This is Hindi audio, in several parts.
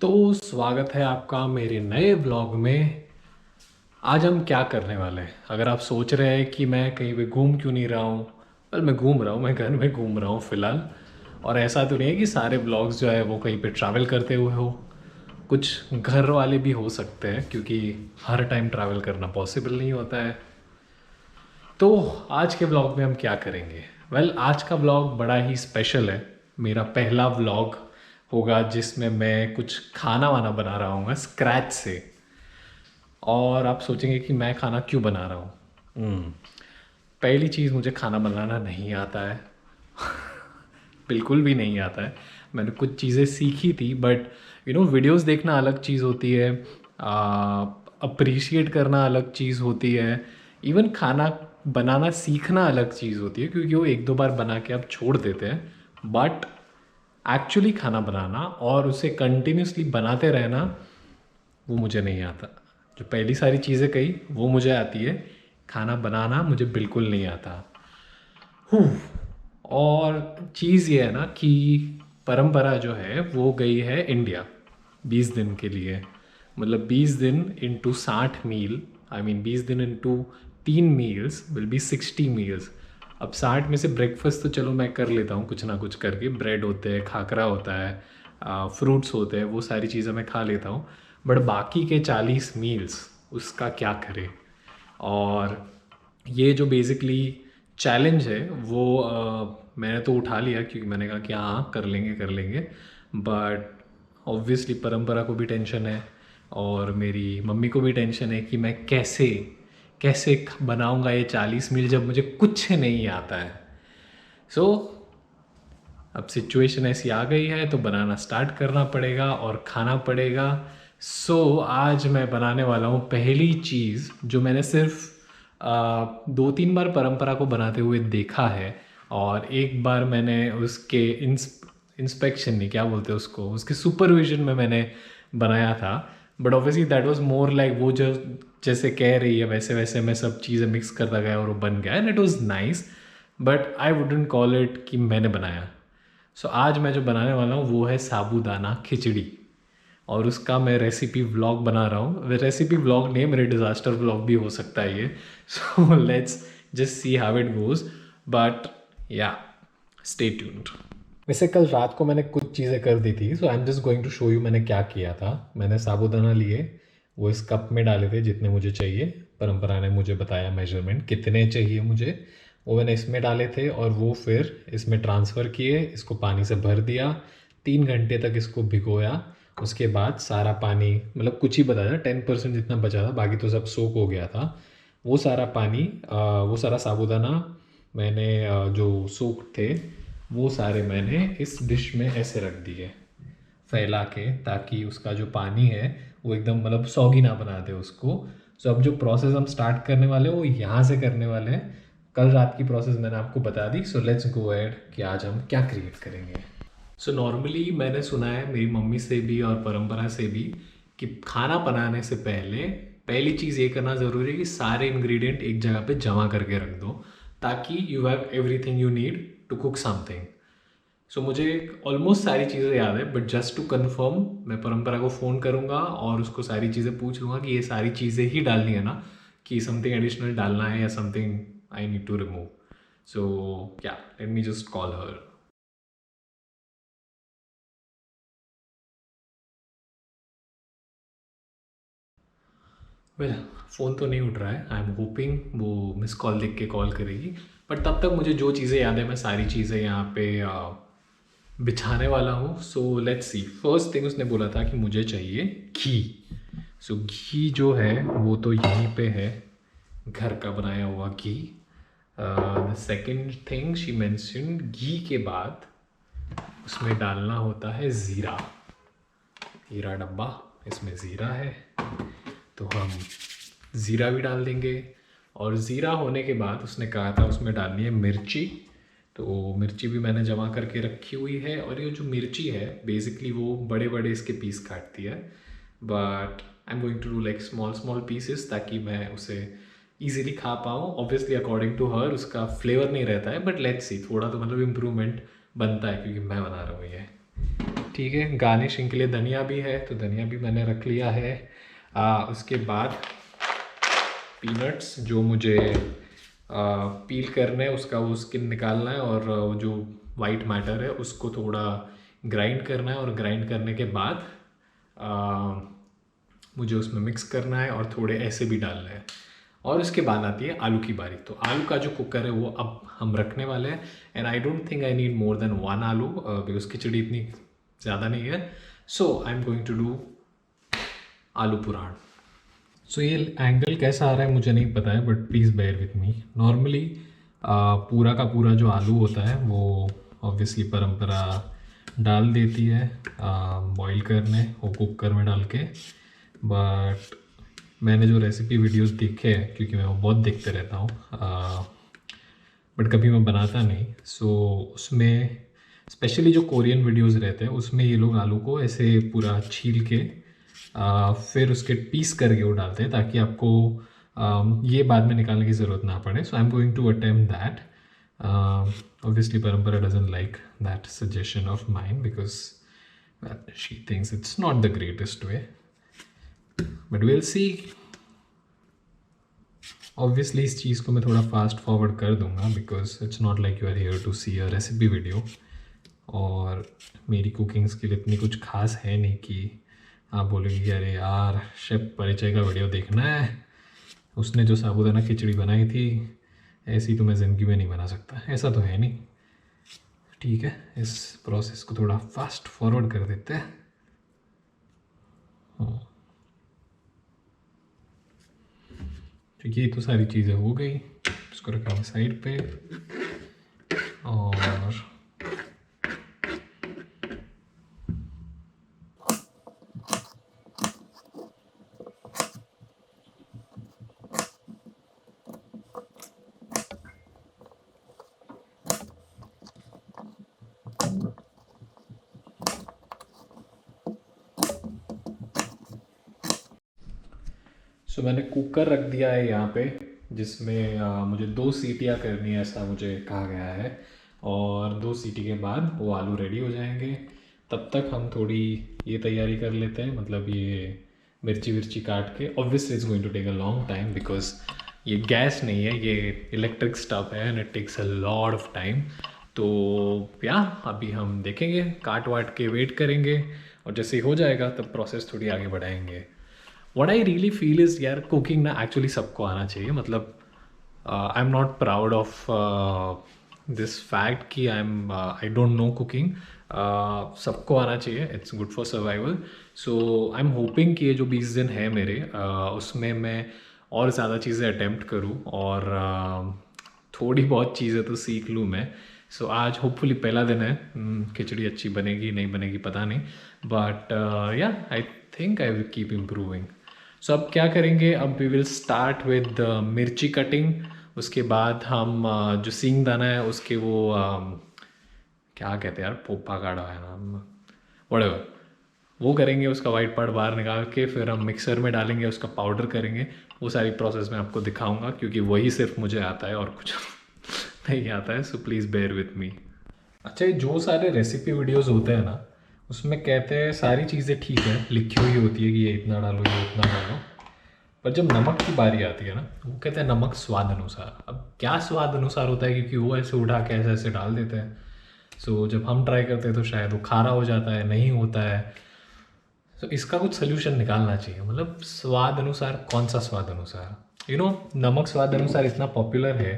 तो स्वागत है आपका मेरे नए व्लॉग में। आज हम क्या करने वाले हैं? अगर आप सोच रहे हैं कि मैं कहीं पे घूम क्यों नहीं रहा हूँ, वेल मैं घूम रहा हूँ, मैं घर में घूम रहा हूँ फ़िलहाल। और ऐसा तो नहीं है कि सारे व्लॉग्स जो है वो कहीं पे ट्रैवल करते हुए हो, कुछ घर वाले भी हो सकते हैं क्योंकि हर टाइम ट्रैवल करना पॉसिबल नहीं होता है। तो आज के व्लॉग में हम क्या करेंगे? आज का व्लॉग बड़ा ही स्पेशल है। मेरा पहला व्लॉग होगा जिसमें मैं कुछ खाना वाना बना रहा हूँ स्क्रैच से। और आप सोचेंगे कि मैं खाना क्यों बना रहा हूँ। पहली चीज़, मुझे खाना बनाना नहीं आता है। बिल्कुल भी नहीं आता है। मैंने कुछ चीज़ें सीखी थी बट वीडियोस देखना अलग चीज़ होती है, अप्रिशिएट करना अलग चीज़ होती है, इवन खाना बनाना सीखना अलग चीज़ होती है क्योंकि वो एक दो बार बना के आप छोड़ देते हैं। बट एक्चुअली खाना बनाना और उसे कंटिन्यूसली बनाते रहना, वो मुझे नहीं आता। जो पहली सारी चीज़ें कही वो मुझे आती है, खाना बनाना मुझे बिल्कुल नहीं आता। हूँ। और चीज़ ये है ना कि परंपरा जो है वो गई है इंडिया 20 दिन के लिए। मतलब 20 दिन इंटू 60 मील, आई मीन 20 दिन into 3 meals will be 60 meals. अब 60 में से ब्रेकफास्ट तो चलो मैं कर लेता हूँ कुछ ना कुछ करके, ब्रेड होते हैं, खाकरा होता है, फ्रूट्स होते हैं, वो सारी चीज़ें मैं खा लेता हूँ। बट बाकी के 40 मील्स उसका क्या करें? और ये जो बेसिकली चैलेंज है वो मैंने तो उठा लिया क्योंकि मैंने कहा कि हाँ कर लेंगे। बट ऑब्वियसली परंपरा को भी टेंशन है और मेरी मम्मी को भी टेंशन है कि मैं कैसे कैसे बनाऊंगा ये 40 मील जब मुझे कुछ नहीं आता है। सो अब सिचुएशन ऐसी आ गई है तो बनाना स्टार्ट करना पड़ेगा और खाना पड़ेगा। आज मैं बनाने वाला हूँ पहली चीज़ जो मैंने सिर्फ 2-3 बार परंपरा को बनाते हुए देखा है, और एक बार मैंने उसके इंस्पेक्शन नहीं, क्या बोलते हैं उसको, उसके सुपरविजन में मैंने बनाया था। But obviously that was more like वो जो जैसे कह रही है वैसे वैसे मैं सब चीज़ें मिक्स करता गया और वो बन गया and it was nice. But I wouldn't call it कि मैंने बनाया। आज मैं जो बनाने वाला हूँ वो है साबूदाना खिचड़ी, और उसका मैं रेसिपी व्लॉग बना रहा हूँ। रेसिपी व्लॉग नहीं, मेरे डिज़ास्टर व्लॉग भी हो सकता है ये। So let's just see how it goes. But या, स्टे ट्यून्ड। वैसे कल रात को मैंने कुछ चीज़ें कर दी थी, so I am just going to show you मैंने क्या किया था। मैंने साबूदाना लिए, वो इस कप में डाले थे जितने मुझे चाहिए। परंपरा ने मुझे बताया मेजरमेंट कितने चाहिए मुझे, वो मैंने इसमें डाले थे और वो फिर इसमें ट्रांसफ़र किए, इसको पानी से भर दिया, 3 घंटे तक इसको भिगोया। उसके बाद सारा पानी, मतलब कुछ ही बचा था, 10% जितना बचा था, बाकी तो सब सोक हो गया था। वो सारा पानी, वो सारा साबूदाना मैंने जो सोक थे वो सारे मैंने इस डिश में ऐसे रख दिए फैला के, ताकि उसका जो पानी है वो एकदम मतलब सॉगी ना बना दे उसको। अब जो प्रोसेस हम स्टार्ट करने वाले हैं वो यहाँ से करने वाले हैं। कल रात की प्रोसेस मैंने आपको बता दी। लेट्स गो एड कि आज हम क्या क्रिएट करेंगे। नॉर्मली मैंने सुना है मेरी मम्मी से भी और परंपरा से भी कि खाना बनाने से पहले पहली चीज़ ये करना ज़रूरी है कि सारे इंग्रेडिएंट एक जगह पे जमा करके रख दो, ताकि you have everything you need to cook something. मुझे ऑलमोस्ट सारी चीज़ें याद है, बट जस्ट टू कंफर्म मैं परंपरा को फ़ोन करूँगा और उसको सारी चीज़ें पूछ लूँगा कि ये सारी चीज़ें ही डालनी है ना, कि समथिंग एडिशनल डालना है या something I need to remove. क्या, let me just call her. Well, phone तो नहीं उठ रहा है। आई एम होपिंग वो मिस कॉल देख के कॉल करेगी। बट तब तक मुझे जो चीज़ें याद है मैं सारी चीज़ें यहाँ पे बिछाने वाला हूँ। Let's see. फर्स्ट थिंग उसने बोला था कि मुझे चाहिए घी। घी जो है वो तो यहीं पे है, घर का बनाया हुआ घी। The second thing she mention, घी के बाद उसमें डालना होता है ज़ीरा। हीरा डब्बा, इसमें ज़ीरा है तो हम ज़ीरा भी डाल देंगे। और ज़ीरा होने के बाद उसने कहा था उसमें डालनी है मिर्ची, तो मिर्ची भी मैंने जमा करके रखी हुई है। और ये जो मिर्ची है बेसिकली वो बड़े बड़े इसके पीस काटती है, but I am going to do like small small pieces ताकि मैं उसे ईजिली खा पाऊँ। ऑब्वियसली अकॉर्डिंग टू हर उसका फ्लेवर नहीं रहता है, बट लेट्स सी, थोड़ा तो मतलब इम्प्रूवमेंट बनता है क्योंकि मैं बना रहा हूँ ये। ठीक है, गार्निशिंग के लिए धनिया भी है, तो धनिया भी मैंने रख लिया है। उसके बाद पीनट्स जो मुझे पील करना है, उसका वो स्किन निकालना है, और वो जो वाइट मैटर है उसको थोड़ा ग्राइंड करना है, और ग्राइंड करने के बाद मुझे उसमें मिक्स करना है और थोड़े ऐसे भी डालना है। और उसके बाद आती है आलू की बारी। तो आलू का जो कुकर है वो अब हम रखने वाले हैं, and I don't think I need more than 1 aloo, because खिचड़ी इतनी ज़्यादा नहीं है। So I am going to do aloo puran. सो ये एंगल कैसा आ रहा है मुझे नहीं पता है, but please bear with me. Normally पूरा का पूरा जो आलू होता है वो ऑब्वियसली परंपरा डाल देती है बॉईल करने, वो कुकर में डाल के। बट मैंने जो रेसिपी वीडियोस देखे हैं, क्योंकि मैं वो बहुत देखते रहता हूँ, बट कभी मैं बनाता नहीं, सो उसमें स्पेशली जो कोरियन वीडियोस रहते हैं उसमें ये लोग आलू को ऐसे पूरा छील के फिर उसके पीस करके वो डालते हैं, ताकि आपको ये बाद में निकालने की ज़रूरत ना पड़े। So I am going to attempt that. Obviously Parampara doesn't like that suggestion of mine, because she thinks it's not the greatest way, but we'll see. Obviously इस चीज़ को मैं थोड़ा फास्ट फॉरवर्ड कर दूंगा, because it's not like you are here to see a recipe video, और मेरी कुकिंग स्किल इतनी कुछ खास है नहीं कि आप बोलोगे कि अरे यार शेफ परिचय का वीडियो देखना है, उसने जो साबूदाना खिचड़ी बनाई थी ऐसी तो मैं ज़िंदगी में नहीं बना सकता। ऐसा तो है नहीं। ठीक है, इस प्रोसेस को थोड़ा फास्ट फॉरवर्ड कर देते हैं। ठीक है, ये तो सारी चीज़ें हो गई, इसको रखेंगे साइड पे। और सो मैंने कुकर रख दिया है यहाँ पे, जिसमें मुझे 2 सीटियाँ करनी है, ऐसा मुझे कहा गया है। और 2 सीटी के बाद वो आलू रेडी हो जाएंगे। तब तक हम थोड़ी ये तैयारी कर लेते हैं, मतलब ये मिर्ची विर्ची काट के। Obviously it's going to take a long time, because ये गैस नहीं है, ये इलेक्ट्रिक स्टफ है, and it takes a lot of time. तो या अभी हम देखेंगे, काट वाट के वेट करेंगे, और जैसे ही हो जाएगा तब प्रोसेस थोड़ी आगे बढ़ाएंगे। What I really feel is यार, कुकिंग ना एक्चुअली सबको आना चाहिए। मतलब I am not proud of this fact कि आई डोंट नो कुकिंग। सबको आना चाहिए, it's good for survival. So I am hopping कि ये जो 20 दिन है मेरे, उसमें मैं और ज़्यादा चीज़ें अटेम्प्ट करूँ, और थोड़ी बहुत चीज़ें तो सीख लूँ मैं। सो आज होपफुली पहला दिन है। खिचड़ी अच्छी बनेगी नहीं बनेगी पता नहीं, but yeah I think I will keep improving. So अब क्या करेंगे, अब we will start with mirchi cutting. उसके बाद हम जो सींग दाना है उसके वो क्या कहते हैं यार, पोपा काढ़ा है नाम, वड़ेवर, वो करेंगे। उसका वाइट पार्ट बाहर निकाल के फिर हम मिक्सर में डालेंगे, उसका पाउडर करेंगे। वो सारी प्रोसेस मैं आपको दिखाऊंगा, क्योंकि वही सिर्फ मुझे आता है और कुछ नहीं आता है। So please bear with me. अच्छा, ये जो सारे रेसिपी वीडियोस होते हैं ना, उसमें कहते हैं सारी चीज़ें ठीक है, लिखी हुई होती है कि ये इतना डालो ये इतना डालो, पर जब नमक की बारी आती है ना, वो कहते हैं नमक स्वाद अनुसार। अब क्या स्वाद अनुसार होता है, क्योंकि वो ऐसे उठा के ऐसे ऐसे डाल देते हैं। सो जब हम ट्राई करते हैं तो शायद वो खारा हो जाता है, नहीं होता है। तो इसका कुछ सोल्यूशन निकालना चाहिए। मतलब स्वाद अनुसार, कौन सा स्वाद अनुसार? नमक स्वाद अनुसार इतना पॉपुलर है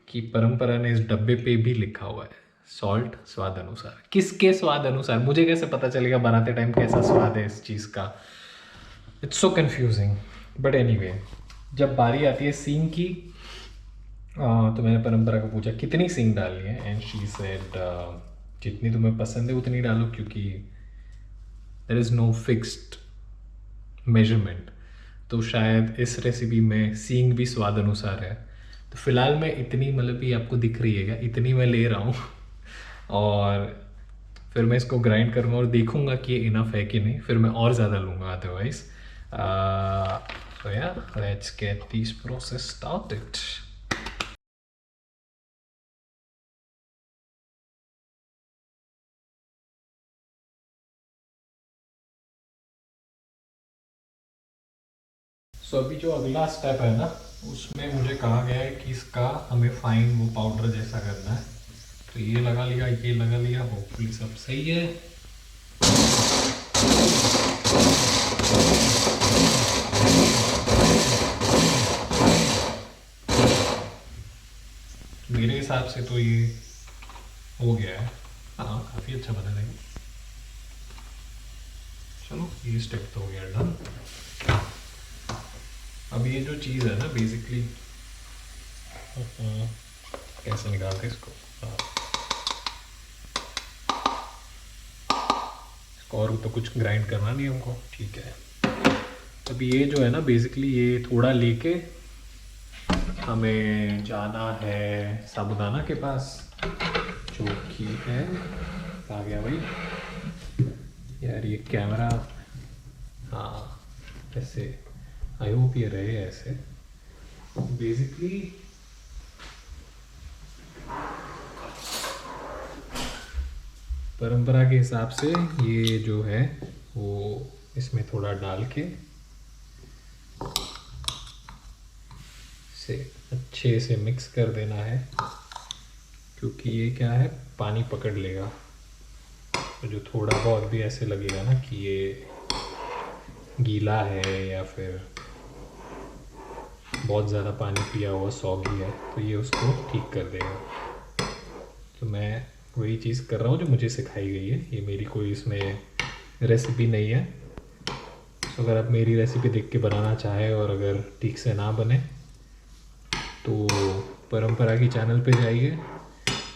कि परंपरा ने इस डब्बे पे भी लिखा हुआ है सॉल्ट स्वाद अनुसार। किसके स्वाद अनुसार? मुझे कैसे पता चलेगा बनाते टाइम कैसा स्वाद है इस चीज़ का? It's so confusing. But anyway, जब बारी आती है सींग की, तो मैंने परंपरा को पूछा कितनी सींग डालनी है, एंड शी सेड जितनी तुम्हें पसंद है उतनी डालो, क्योंकि there is no fixed measurement. तो शायद इस रेसिपी में सींग भी स्वाद अनुसार है। तो फिलहाल मैं इतनी, मतलब ये आपको दिख रही है क्या, इतनी मैं ले रहा हूँ और फिर मैं इसको ग्राइंड करूँगा और देखूँगा कि ये इनफ है कि नहीं, फिर मैं और ज़्यादा लूँगा otherwise. So yeah let's get this process started. So अभी जो अगला स्टेप है ना, उसमें मुझे कहा गया है कि इसका हमें फाइन वो पाउडर जैसा करना है। तो ये लगा लिया, ये लगा लिया, होपफुली सब सही है। मेरे हिसाब से तो ये हो गया है। हाँ, काफ़ी अच्छा बना है। चलो ये स्टेप तो हो गया डन। अब ये जो चीज़ है ना बेसिकली, कैसे निकालते इसको? हाँ, इसको और तो कुछ ग्राइंड करना नहीं हमको, ठीक है। अब ये जो है ना बेसिकली ये थोड़ा लेके हमें जाना है साबुदाना के पास, जो कि है, आ गया भाई यार ये कैमरा। हाँ ऐसे, आई होप ये रहे ऐसे। बेसिकली परंपरा के हिसाब से ये जो है वो इसमें थोड़ा डाल के इसे अच्छे से मिक्स कर देना है, क्योंकि ये क्या है पानी पकड़ लेगा। तो जो थोड़ा बहुत भी ऐसे लगेगा ना कि ये गीला है या फिर बहुत ज़्यादा पानी पिया हुआ सॉगी है, तो ये उसको ठीक कर देगा। तो मैं वही चीज़ कर रहा हूँ जो मुझे सिखाई गई है। ये मेरी कोई इसमें रेसिपी नहीं है। तो अगर आप मेरी रेसिपी देख के बनाना चाहें और अगर ठीक से ना बने तो परंपरा की चैनल पे जाइए,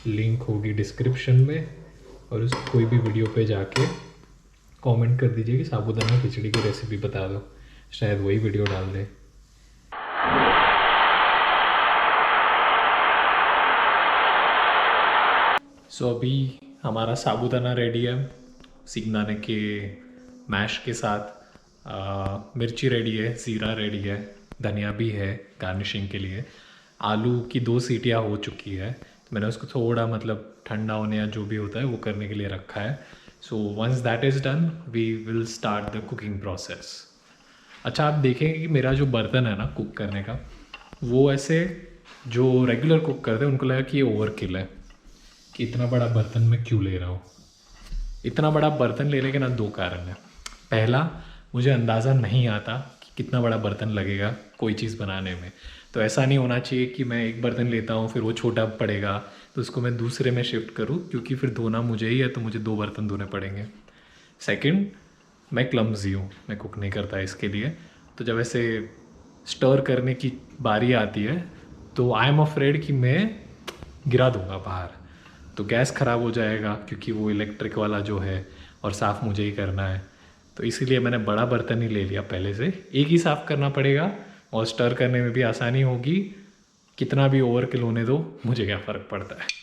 लिंक होगी डिस्क्रिप्शन में, और उस कोई भी वीडियो पे जाके कमेंट कर दीजिए कि साबूदाना खिचड़ी की रेसिपी बता दो, शायद वही वीडियो डाल दे। सो अभी हमारा साबूदाना रेडी है सींगदाने के मैश के साथ। मिर्ची रेडी है, ज़ीरा रेडी है, धनिया भी है गार्निशिंग के लिए। आलू की 2 सीटियाँ हो चुकी है, तो मैंने उसको थोड़ा मतलब ठंडा होने या जो भी होता है वो करने के लिए रखा है। So once that is done we will start the cooking process. अच्छा, आप देखेंगे कि मेरा जो बर्तन है ना कुक करने का, वो ऐसे जो रेगुलर कुक करते हैं उनको लगा कि ये ओवरकिल है, कि इतना बड़ा बर्तन मैं क्यों ले रहा हूँ। इतना बड़ा बर्तन लेने के ना 2 कारण हैं। पहला, मुझे अंदाज़ा नहीं आता कि कितना बड़ा बर्तन लगेगा कोई चीज़ बनाने में। तो ऐसा नहीं होना चाहिए कि मैं एक बर्तन लेता हूँ फिर वो छोटा पड़ेगा तो उसको मैं दूसरे में शिफ्ट करूँ, क्योंकि फिर धोना मुझे ही है तो मुझे 2 बर्तन धोने पड़ेंगे। सेकंड, मैं क्लम्जी हूँ, मैं कुक नहीं करता इसके लिए। तो जब ऐसे स्टर करने की बारी आती है तो आई एम अफ्रेड कि मैं गिरा दूंगा बाहर, तो गैस ख़राब हो जाएगा क्योंकि वो इलेक्ट्रिक वाला जो है और साफ़ मुझे ही करना है। तो इसीलिए मैंने बड़ा बर्तन ही ले लिया पहले से, एक ही साफ़ करना पड़ेगा और स्टर करने में भी आसानी होगी। कितना भी ओवरकिल होने दो, मुझे क्या फ़र्क पड़ता है।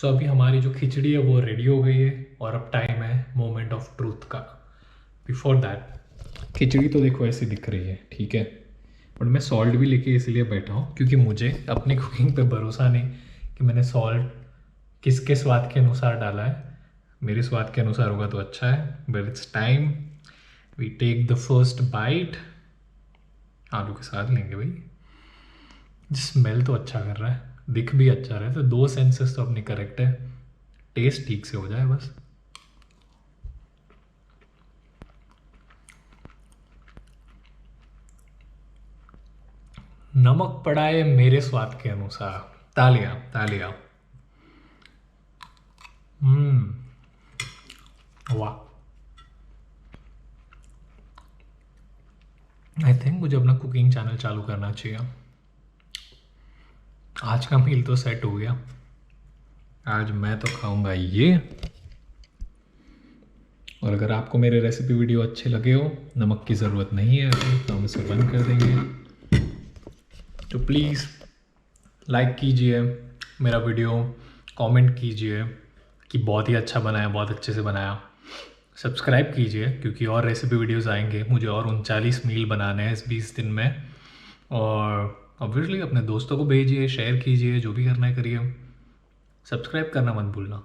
सो अभी हमारी जो खिचड़ी है वो रेडी हो गई है और अब टाइम है मोमेंट ऑफ ट्रूथ का। बिफोर दैट खिचड़ी तो देखो ऐसी दिख रही है, ठीक है, बट मैं सॉल्ट भी लेके इसीलिए बैठा हूँ क्योंकि मुझे अपनी कुकिंग पे भरोसा नहीं कि मैंने सॉल्ट किसके स्वाद के अनुसार डाला है। मेरे स्वाद के अनुसार होगा तो अच्छा है। But it's time we take the first bite. आलू के साथ लेंगे भाई। स्मेल तो अच्छा कर रहा है, दिख भी अच्छा रहा है, तो 2 सेंसेस तो अपनी करेक्ट है, टेस्ट ठीक से हो जाए बस। नमक पड़ा है मेरे स्वाद के अनुसार। तालियां तालियां। वाह। आई थिंक मुझे अपना कुकिंग चैनल चालू करना चाहिए। आज का मील तो सेट हो गया। आज मैं तो खाऊंगा ये। और अगर आपको मेरे रेसिपी वीडियो अच्छे लगे हो, नमक की ज़रूरत नहीं है अभी तो हम इसे बंद कर देंगे। तो प्लीज़ लाइक कीजिए मेरा वीडियो, कमेंट कीजिए कि बहुत ही अच्छा बनाया, बहुत अच्छे से बनाया। सब्सक्राइब कीजिए क्योंकि और रेसिपी वीडियोस आएंगे। मुझे और 39 मील बनाने हैं इस 20 दिन में। और ऑब्वियसली अपने दोस्तों को भेजिए, शेयर कीजिए, जो भी करना है करिए। सब्सक्राइब करना मत भूलना।